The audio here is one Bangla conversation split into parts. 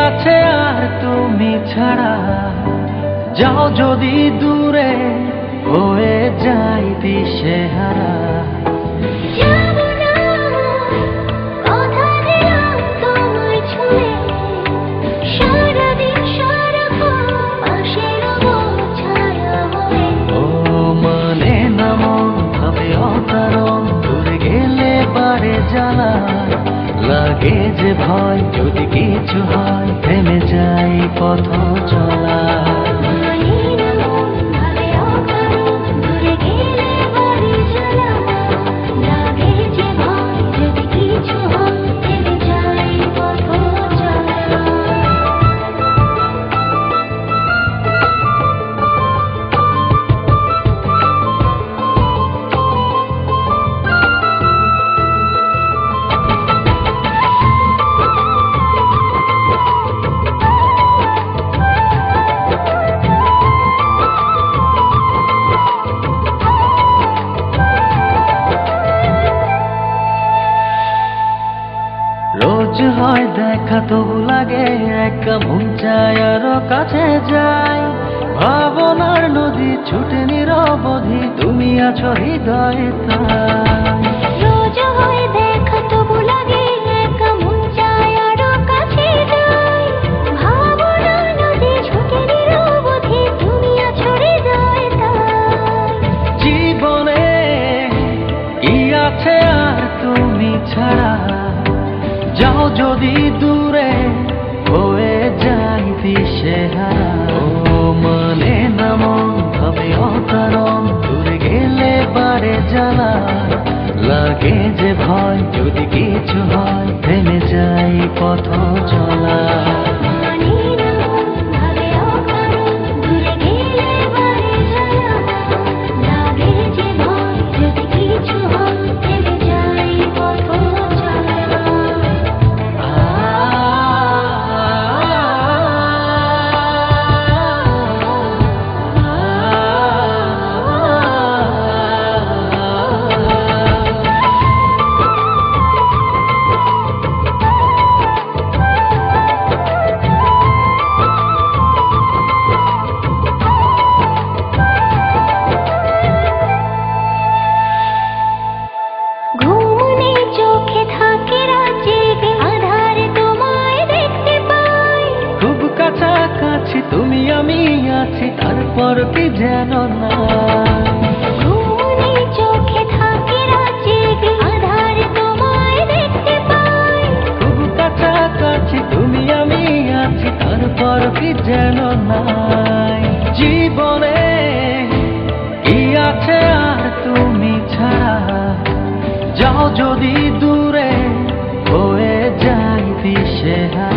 আছে আর তুমি ছাড়া? যাও যদি দূরে, হয়ে যাই দিশেহারা। লাগে যে ভয়, যদি কিছু হয় থেমে যাই পথ চলা। রোজ হয় দেখা, তবু লাগে একা, মন চায় আরো কাছে যাই। ভাবনার নদী ছুটে নিরবধি, তুমি আছো হৃদয়ে তাই। রোজ হয় দেখা, তবু লাগে একা, মন চায় আরো কাছে যাই। ভাবনার নদী ছুটে নিরবধি, তুমি আছো হৃদয়ে তাই। জীবনে কি আছে আর তুমি ছাড়া? যাও যদি দূরে, হয়ে যাই দিশেহারা। ও মানে না মন ভাবে অকারণ, দূরে গেলে বারে জ্বালা। লাগে যে ভয়, যদি কিছু হয় থেমে যাই পথ চলা। তুমি আমি আছি, তারপর কি যেন না। চোখে থাকে রাতে, আধারে তোমায় দেখতে পাই। খুব কাছাকাছি তুমি আমি আছি, তারপর কি যেন নাই। জীবনে কি আছে আর তুমি ছাড়া? যাও যদি দূরে, হয়ে যাই দিশেহারা।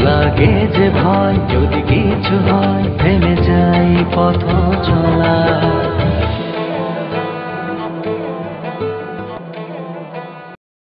লাগে যে ভয়, যদি কিছু হয় থেমে যাই পথ চলা।